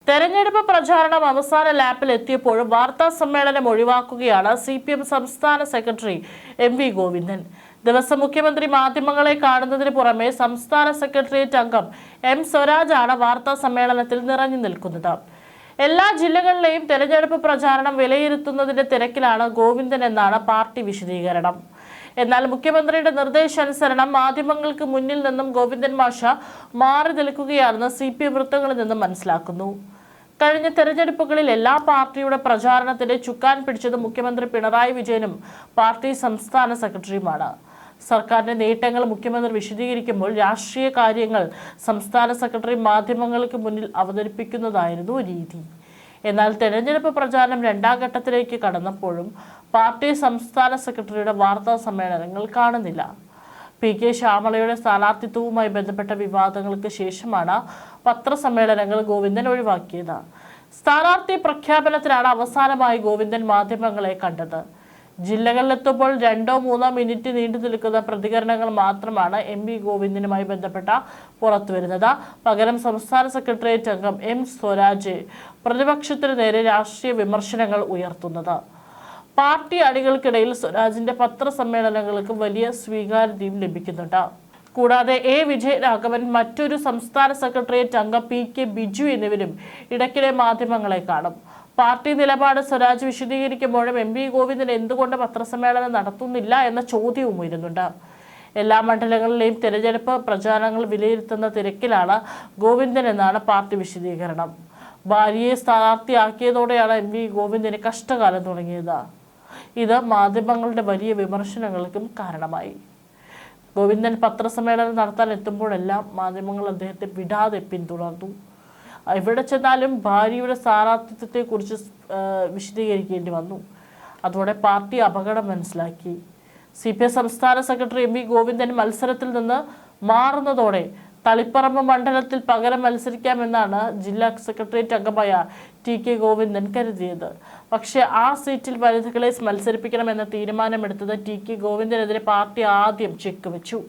തെരഞ്ഞെടുപ്പ് പ്രചാരണം അവസാന ലാപ്പിൽ എത്തിയപ്പോഴും വാർത്താ സമ്മേളനം ഒഴിവാക്കുകയാണ് CPM സംസ്ഥാന സെക്രട്ടറി MV ഗോവിന്ദൻ. ദിവസം മുഖ്യമന്ത്രി മാധ്യമങ്ങളെ കാണുന്നതിന് പുറമെ സംസ്ഥാന സെക്രട്ടേറിയറ്റ് അംഗം M സ്വരാജാണ് വാർത്താ സമ്മേളനത്തിൽ നിറഞ്ഞു നിൽക്കുന്നത്. എല്ലാ ജില്ലകളിലെയും തെരഞ്ഞെടുപ്പ് പ്രചാരണം വിലയിരുത്തുന്നതിന്റെ തിരക്കിലാണ് ഗോവിന്ദൻ എന്നാണ് പാർട്ടി വിശദീകരണം. എന്നാൽ മുഖ്യമന്ത്രിയുടെ നിർദ്ദേശാനുസരണം മാധ്യമങ്ങൾക്ക് മുന്നിൽ നിന്നും ഗോവിന്ദൻ മാഷ മാറി നിൽക്കുകയാണെന്ന് CPM വൃത്തങ്ങളിൽ നിന്നും മനസ്സിലാക്കുന്നു. കഴിഞ്ഞ തെരഞ്ഞെടുപ്പുകളിൽ എല്ലാ പാർട്ടിയുടെ പ്രചാരണത്തിന്റെ ചുക്കാൻ പിടിച്ചത് മുഖ്യമന്ത്രി പിണറായി വിജയനും പാർട്ടി സംസ്ഥാന സെക്രട്ടറിയുമാണ്. സർക്കാരിന്റെ നേട്ടങ്ങൾ മുഖ്യമന്ത്രി വിശദീകരിക്കുമ്പോൾ രാഷ്ട്രീയ കാര്യങ്ങൾ സംസ്ഥാന സെക്രട്ടറി മാധ്യമങ്ങൾക്ക് മുന്നിൽ അവതരിപ്പിക്കുന്നതായിരുന്നു രീതി. എന്നാൽ തെരഞ്ഞെടുപ്പ് പ്രചാരണം രണ്ടാം ഘട്ടത്തിലേക്ക് കടന്നപ്പോഴും പാർട്ടി സംസ്ഥാന സെക്രട്ടറിയുടെ വാർത്താ സമ്മേളനങ്ങൾ കാണുന്നില്ല. PK ശ്യാമളയുടെ സ്ഥാനാർത്ഥിത്വവുമായി ബന്ധപ്പെട്ട വിവാദങ്ങൾക്ക് ശേഷമാണ് പത്രസമ്മേളനങ്ങൾ ഗോവിന്ദൻ ഒഴിവാക്കിയത്. സ്ഥാനാർത്ഥി പ്രഖ്യാപനത്തിനാണ് അവസാനമായി ഗോവിന്ദൻ മാധ്യമങ്ങളെ കണ്ടത്. ജില്ലകളിലെത്തുമ്പോൾ 2-3 മിനിറ്റ് നീണ്ടു നിൽക്കുന്ന പ്രതികരണങ്ങൾ മാത്രമാണ് MV ഗോവിന്ദനുമായി ബന്ധപ്പെട്ട പുറത്തുവരുന്നത്. പകരം സംസ്ഥാന സെക്രട്ടേറിയറ്റ് അംഗം M സ്വരാജ് പ്രതിപക്ഷത്തിനു നേരെ രാഷ്ട്രീയ വിമർശനങ്ങൾ ഉയർത്തുന്നത്. പാർട്ടി അണികൾക്കിടയിൽ സ്വരാജിന്റെ പത്രസമ്മേളനങ്ങൾക്ക് വലിയ സ്വീകാര്യതയും ലഭിക്കുന്നുണ്ട്. കൂടാതെ A വിജയരാഘവൻ, മറ്റൊരു സംസ്ഥാന സെക്രട്ടേറിയറ്റ് അംഗം PK ബിജു എന്നിവരും ഇടയ്ക്കിടെ മാധ്യമങ്ങളെ കാണും. പാർട്ടി നിലപാട് സ്വരാജ് വിശദീകരിക്കുമ്പോഴും MV ഗോവിന്ദൻ എന്തുകൊണ്ട് പത്രസമ്മേളനം നടത്തുന്നില്ല എന്ന ചോദ്യവും ഉയരുന്നുണ്ട്. എല്ലാ മണ്ഡലങ്ങളിലെയും തെരഞ്ഞെടുപ്പ് പ്രചാരണങ്ങൾ വിലയിരുത്തുന്ന തിരക്കിലാണ് ഗോവിന്ദൻ എന്നാണ് പാർട്ടി വിശദീകരണം. ഭാര്യയെ സ്ഥാനാർത്ഥിയാക്കിയതോടെയാണ് MV ഗോവിന്ദന് കഷ്ടകാലം തുടങ്ങിയത്. ഇത് മാധ്യമങ്ങളുടെ വലിയ വിമർശനങ്ങൾക്കും കാരണമായി. ഗോവിന്ദൻ പത്രസമ്മേളനം നടത്താൻ എത്തുമ്പോഴെല്ലാം മാധ്യമങ്ങൾ അദ്ദേഹത്തെ വിടാതെ പിന്തുടർന്നു. എവിടെ ചെന്നാലും ഭാര്യയുടെ സ്ഥാനാർത്ഥിത്വത്തെക്കുറിച്ച് വിശദീകരിക്കേണ്ടി വന്നു. അതോടെ പാർട്ടി അപകടം മനസ്സിലാക്കി. CPM സംസ്ഥാന സെക്രട്ടറി MV ഗോവിന്ദൻ മത്സരത്തിൽ നിന്ന് മാറുന്നതോടെ തളിപ്പറമ്പ് മണ്ഡലത്തിൽ പകരം മത്സരിക്കാമെന്നാണ് ജില്ലാ സെക്രട്ടേറിയറ്റ് അംഗമായ TK ഗോവിന്ദൻ കരുതിയത്. പക്ഷേ ആ സീറ്റിൽ വനിതകളെ മത്സരിപ്പിക്കണമെന്ന തീരുമാനമെടുത്തത് TK ഗോവിന്ദനെതിരെ പാർട്ടി ആദ്യം ചെക്ക് വെച്ചു.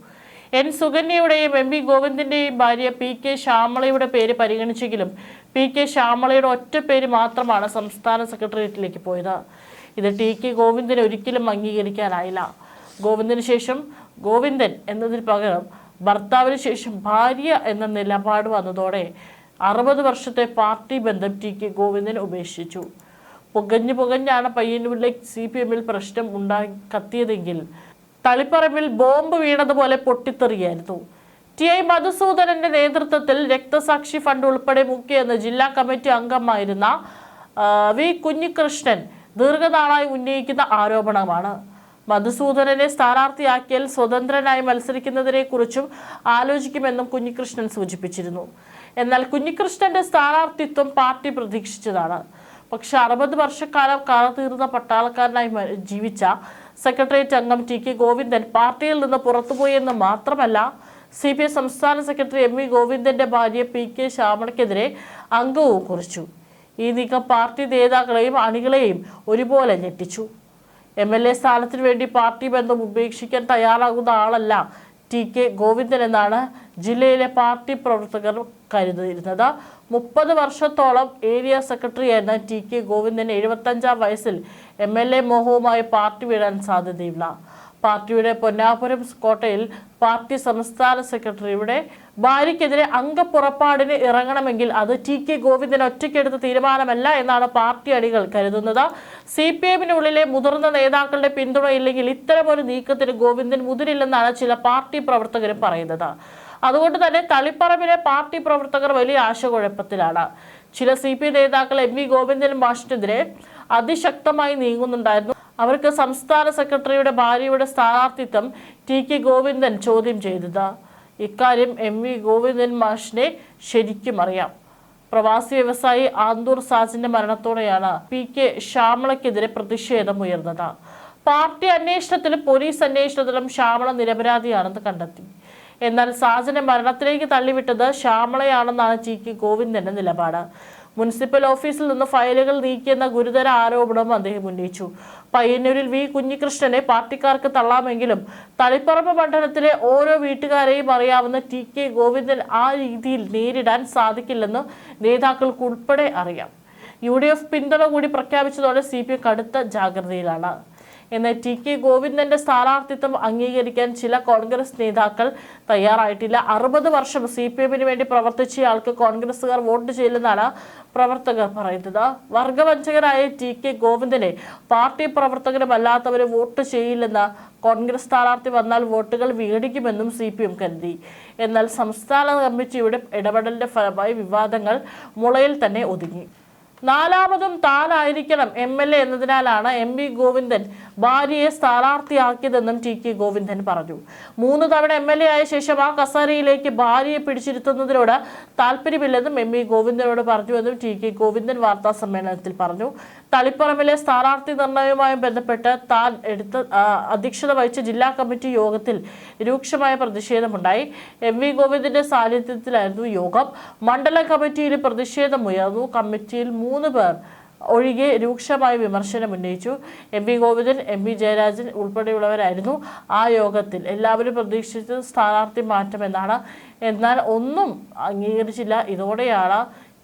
N സുകന്യയുടെയും MV ഗോവിന്ദന്റെയും ഭാര്യ PK ശ്യാമളയുടെ പേര് പരിഗണിച്ചെങ്കിലും PK ശ്യാമളയുടെ ഒറ്റ പേര് മാത്രമാണ് സംസ്ഥാന സെക്രട്ടേറിയറ്റിലേക്ക് പോയത്. ഇത് TK ഗോവിന്ദന് ഒരിക്കലും അംഗീകരിക്കാനായില്ല. ഗോവിന്ദന് ശേഷം ഗോവിന്ദൻ എന്നതിന് പകരം ഭർത്താവിന് ശേഷം ഭാര്യ എന്ന നിലപാട് വന്നതോടെ 60 വർഷത്തെ പാർട്ടി ബന്ധം TK ഗോവിന്ദൻ ഉപേക്ഷിച്ചു. പുകഞ്ഞാണ് പയ്യന്നൂരിലെ CPMൽ പ്രശ്നം കത്തിയതെങ്കിൽ തളിപ്പറമ്പിൽ ബോംബ് വീണതുപോലെ പൊട്ടിത്തെറിയായിരുന്നു. TI മധുസൂദനന്റെ നേതൃത്വത്തിൽ രക്തസാക്ഷി ഫണ്ട് ഉൾപ്പെടെ മുക്കിയെന്ന് ജില്ലാ കമ്മിറ്റി അംഗമായിരുന്ന V കുഞ്ഞികൃഷ്ണൻ ദീർഘനാളായി ഉന്നയിക്കുന്ന ആരോപണമാണ്. മധുസൂദനനെ സ്ഥാനാർത്ഥിയാക്കിയാൽ സ്വതന്ത്രനായി മത്സരിക്കുന്നതിനെ കുറിച്ചും ആലോചിക്കുമെന്നും കുഞ്ഞികൃഷ്ണൻ സൂചിപ്പിച്ചിരുന്നു. എന്നാൽ കുഞ്ഞികൃഷ്ണന്റെ സ്ഥാനാർത്ഥിത്വം പാർട്ടി പ്രതീക്ഷിച്ചതാണ്. പക്ഷെ 60 വർഷക്കാലം കാലതീർന്ന പട്ടാളക്കാരനായി ജീവിച്ച സെക്രട്ടേറിയറ്റ് അംഗം TK ഗോവിന്ദൻ പാർട്ടിയിൽ നിന്ന് പുറത്തുപോയെന്ന് മാത്രമല്ല, CPM സംസ്ഥാന സെക്രട്ടറി MV ഗോവിന്ദന്റെ ഭാര്യ PK ശ്യാമളയ്ക്കെതിരെ അംഗവും കുറിച്ചു. ഈ നീക്കം പാർട്ടി നേതാക്കളെയും അണികളെയും ഒരുപോലെ ഞെട്ടിച്ചു. MLA സ്ഥാനത്തിനു വേണ്ടി പാർട്ടി ബന്ധം ഉപേക്ഷിക്കാൻ തയ്യാറാകുന്ന ആളല്ല TK ഗോവിന്ദൻ എന്നാണ് ജില്ലയിലെ പാർട്ടി പ്രവർത്തകർ കരുതിയിരുന്നത്. 30 വർഷത്തോളം ഏരിയ സെക്രട്ടറിയായിരുന്ന TK ഗോവിന്ദൻ 75-ാം വയസ്സിൽ MLA മോഹവുമായി പാർട്ടി വിടാൻ സാധ്യതയില്ല. പാർട്ടിയുടെ പൊന്നാപുരം കോട്ടയിൽ പാർട്ടി സംസ്ഥാന സെക്രട്ടറിയുടെ ഭാര്യയ്ക്കെതിരെ അംഗപ്പുറപ്പാടിന് ഇറങ്ങണമെങ്കിൽ അത് TK ഗോവിന്ദൻ ഒറ്റയ്ക്കെടുത്ത തീരുമാനമല്ല എന്നാണ് പാർട്ടി അണികൾ കരുതുന്നത്. CPMനുള്ളിലെ മുതിർന്ന നേതാക്കളുടെ പിന്തുണയില്ലെങ്കിൽ ഇത്തരമൊരു നീക്കത്തിന് ഗോവിന്ദൻ മുതിരില്ലെന്നാണ് ചില പാർട്ടി പ്രവർത്തകരും പറയുന്നത്. അതുകൊണ്ട് തന്നെ തളിപ്പറമ്പിലെ പാർട്ടി പ്രവർത്തകർ വലിയ ആശയക്കുഴപ്പത്തിലാണ്. ചില CPM നേതാക്കൾ MV ഗോവിന്ദൻ മാഷിനെതിരെ അതിശക്തമായി നീങ്ങുന്നുണ്ടായിരുന്നു. അവർക്ക് സംസ്ഥാന സെക്രട്ടറിയുടെ ഭാര്യയുടെ സ്ഥാനാർത്ഥിത്വം TK ഗോവിന്ദൻ ചോദ്യം ചെയ്തത്. ഇക്കാര്യം MV ഗോവിന്ദൻ മാഷിനെ ശരിക്കും അറിയാം. പ്രവാസി വ്യവസായി ആന്തൂർ സാജിന്റെ മരണത്തോടെയാണ് PK ശ്യാമളയ്ക്കെതിരെ പ്രതിഷേധം ഉയർന്നത്. പാർട്ടി അന്വേഷണത്തിലും പോലീസ് അന്വേഷണത്തിലും ശ്യാമള നിരപരാധിയാണെന്ന് കണ്ടെത്തി. എന്നാൽ സാജനെ മരണത്തിലേക്ക് തള്ളിവിട്ടത് ശ്യാമളയാണെന്നാണ് TK ഗോവിന്ദന്റെ നിലപാട്. മുനിസിപ്പൽ ഓഫീസിൽ നിന്ന് ഫയലുകൾ നീക്കിയെന്ന ഗുരുതര ആരോപണവും അദ്ദേഹം ഉന്നയിച്ചു. പയ്യന്നൂരിൽ വി കുഞ്ഞികൃഷ്ണനെ പാർട്ടിക്കാർക്ക് തള്ളാമെങ്കിലും തളിപ്പറമ്പ് മണ്ഡലത്തിലെ ഓരോ വീട്ടുകാരെയും അറിയാവുന്ന ടി.കെ. ഗോവിന്ദൻ ആ രീതിയിൽ നേരിടാൻ സാധിക്കില്ലെന്ന് നേതാക്കൾക്ക് ഉൾപ്പെടെ അറിയാം. UDF പിന്തുണ കൂടി പ്രഖ്യാപിച്ചതോടെ CPM കടുത്ത ജാഗ്രതയിലാണ്. എന്നാൽ ടി.കെ. ഗോവിന്ദന്റെ സ്ഥാനാർത്ഥിത്വം അംഗീകരിക്കാൻ ചില കോൺഗ്രസ് നേതാക്കൾ തയ്യാറായിട്ടില്ല. 60 വർഷം CPM-ന് വേണ്ടി പ്രവർത്തിച്ചയാൾക്ക് കോൺഗ്രസുകാർ വോട്ട് ചെയ്യില്ലെന്നാണ് പ്രവർത്തകർ പറയുന്നത്. വർഗവഞ്ചകനായ ടി.കെ. ഗോവിന്ദനെ പാർട്ടി പ്രവർത്തകരുമല്ലാത്തവരെ വോട്ട് ചെയ്യില്ലെന്ന് കോൺഗ്രസ് സ്ഥാനാർത്ഥി വന്നാൽ വോട്ടുകൾ വീടിക്കുമെന്നും CPM കരുതി. എന്നാൽ സംസ്ഥാന കമ്മിറ്റിയുടെ ഇടപെടലിന്റെ ഫലമായി വിവാദങ്ങൾ മുളയിൽ തന്നെ ഒതുങ്ങി. നാലാമതും താനായിരിക്കണം MLA എന്നതിനാലാണ് MV ഗോവിന്ദൻ ഭാര്യയെ സ്ഥാനാർത്ഥിയാക്കിയതെന്നും ടി.കെ. ഗോവിന്ദൻ പറഞ്ഞു. 3 തവണ MLA ആയ ശേഷം ആ കസേരയിലേക്ക് ഭാര്യയെ പിടിച്ചിരുത്തുന്നതിനോട് താല്പര്യമില്ലെന്നും MV ഗോവിന്ദനോട് പറഞ്ഞുവെന്നും ടി.കെ. ഗോവിന്ദൻ വാർത്താ സമ്മേളനത്തിൽ പറഞ്ഞു. തളിപ്പറമ്പിലെ സ്ഥാനാർത്ഥി നിർണയവുമായി ബന്ധപ്പെട്ട് താൻ അധ്യക്ഷത വഹിച്ച ജില്ലാ കമ്മിറ്റി യോഗത്തിൽ രൂക്ഷമായ പ്രതിഷേധമുണ്ടായി. MV ഗോവിന്ദന്റെ സാന്നിധ്യത്തിലായിരുന്നു യോഗം. മണ്ഡലം കമ്മിറ്റിയിൽ പ്രതിഷേധമുയർന്നു. കമ്മിറ്റിയിൽ 3 പേർ ഒഴികെ രൂക്ഷമായ വിമർശനം ഉന്നയിച്ചു. MV ഗോവിന്ദൻ, MV ജയരാജൻ ഉൾപ്പെടെയുള്ളവരായിരുന്നു ആ യോഗത്തിൽ. എല്ലാവരും പ്രതീക്ഷിച്ചത് സ്ഥാനാർത്ഥി മാറ്റമെന്നാണ്. എന്നാൽ ഒന്നും അംഗീകരിച്ചില്ല. ഇതോടെയാണ്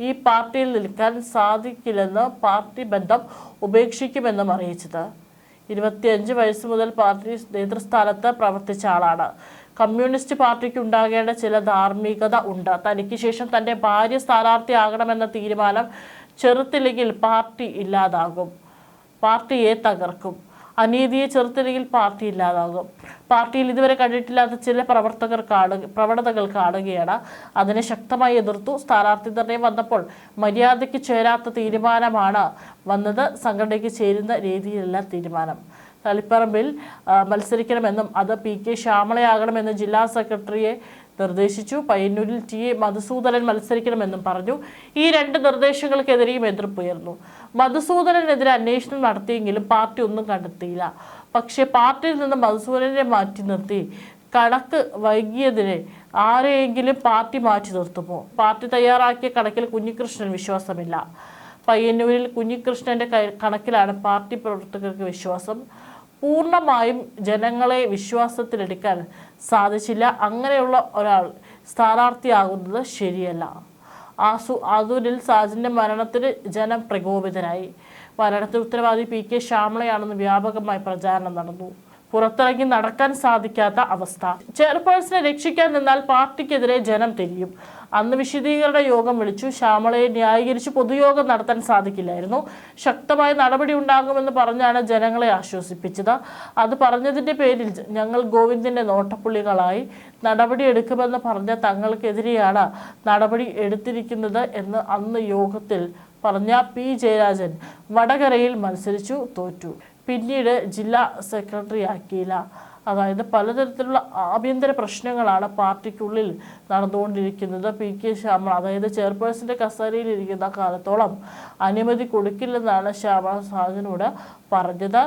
ഈ പാർട്ടിയിൽ നിൽക്കാൻ സാധിക്കില്ലെന്ന് പാർട്ടി ബന്ധം ഉപേക്ഷിക്കുമെന്നും അറിയിച്ചത്. 25 വയസ്സ് മുതൽ പാർട്ടി നേതൃസ്ഥാനത്ത് പ്രവർത്തിച്ച ആളാണ്. കമ്മ്യൂണിസ്റ്റ് പാർട്ടിക്ക് ഉണ്ടാകേണ്ട ചില ധാർമ്മികത ഉണ്ട്. തനിക്ക് ശേഷം തന്റെ ഭാര്യ സ്ഥാനാർത്ഥിയാകണമെന്ന തീരുമാനം ചെറുത്തില്ലെങ്കിൽ പാർട്ടി ഇല്ലാതാകും, പാർട്ടിയെ തകർക്കും. അനീതിയെ ചെറുത്തില്ലെങ്കിൽ പാർട്ടി ഇല്ലാതാകും. പാർട്ടിയിൽ ഇതുവരെ കണ്ടിട്ടില്ലാത്ത ചില പ്രവണതകൾ കാണുകയാണ്. അതിനെ ശക്തമായി എതിർത്തു. സ്ഥാനാർത്ഥി നിർണയം വന്നപ്പോൾ മര്യാദയ്ക്ക് ചേരാത്ത തീരുമാനമാണ് വന്നത്. സംഘടനയ്ക്ക് ചേരുന്ന രീതിയിലല്ല തീരുമാനം. തളിപ്പറമ്പിൽ മത്സരിക്കണമെന്നും അത് P.K. ശ്യാമളയാകണമെന്ന് ജില്ലാ സെക്രട്ടറിയെ നിർദ്ദേശിച്ചു. പയ്യന്നൂരിൽ ടി.എ. മധുസൂദനൻ മത്സരിക്കണമെന്നും പറഞ്ഞു. ഈ 2 നിർദ്ദേശങ്ങൾക്കെതിരെയും എതിർപ്പുയർന്നു. മധുസൂദനനെതിരെ അന്വേഷണം നടത്തിയെങ്കിലും പാർട്ടി ഒന്നും കണ്ടെത്തിയില്ല. പക്ഷേ പാർട്ടിയിൽ നിന്ന് മധുസൂദനനെ മാറ്റി നിർത്തി കണക്ക് വൈകിയതിനെ ആരെയെങ്കിലും പാർട്ടി മാറ്റി നിർത്തുമോ? പാർട്ടി തയ്യാറാക്കിയ കണക്കിൽ കുഞ്ഞികൃഷ്ണൻ വിശ്വാസമില്ല. പയ്യന്നൂരിൽ കുഞ്ഞികൃഷ്ണന്റെ കണക്കിലാണ് പാർട്ടി പ്രവർത്തകർക്ക് വിശ്വാസം. പൂർണ്ണമായും ജനങ്ങളെ വിശ്വാസത്തിലെടുക്കാൻ സാധിച്ചില്ല. അങ്ങനെയുള്ള ഒരാൾ സ്ഥാനാർത്ഥിയാകുന്നത് ശരിയല്ല. ആദൂരിൽ സാജന്റെ മരണത്തിന് ജനം പ്രകോപിതരായി. മരണത്തിന് ഉത്തരവാദി P.K. ശ്യാമളയാണെന്ന് വ്യാപകമായി പ്രചാരണം നടന്നു. പുറത്തിറങ്ങി നടക്കാൻ സാധിക്കാത്ത അവസ്ഥ. ചെയർപേഴ്സണെ രക്ഷിക്കാൻ നിന്നാൽ പാർട്ടിക്കെതിരെ ജനം തിരിയും. അന്ന് വിശദീകരണ യോഗം വിളിച്ചു. ശ്യാമളയെ ന്യായീകരിച്ച് പൊതുയോഗം നടത്താൻ സാധിക്കില്ലായിരുന്നു. ശക്തമായ നടപടി ഉണ്ടാകുമെന്ന് പറഞ്ഞാണ് ജനങ്ങളെ ആശ്വസിപ്പിച്ചത്. അത് പറഞ്ഞതിന്റെ പേരിൽ ഞങ്ങൾ ഗോവിന്ദന്റെ നോട്ടപ്പുള്ളികളായി. നടപടിയെടുക്കുമെന്ന് പറഞ്ഞ തങ്ങൾക്കെതിരെയാണ് നടപടി എടുത്തിരിക്കുന്നത് എന്ന് അന്ന് യോഗത്തിൽ പറഞ്ഞ P. ജയരാജൻ വടകരയിൽ മത്സരിച്ചു, തോറ്റു. പിന്നീട് ജില്ലാ സെക്രട്ടറി ആക്കിയില്ല. അതായത് പലതരത്തിലുള്ള ആഭ്യന്തര പ്രശ്നങ്ങളാണ് പാർട്ടിക്കുള്ളിൽ നടന്നുകൊണ്ടിരിക്കുന്നത്. P.K. ശ്യാമള അതായത് ചെയർപേഴ്സന്റെ കസേരയിൽ ഇരിക്കുന്ന കാലത്തോളം അനുമതി കൊടുക്കില്ലെന്നാണ് ശ്യാമള സാജനോട് പറഞ്ഞത്.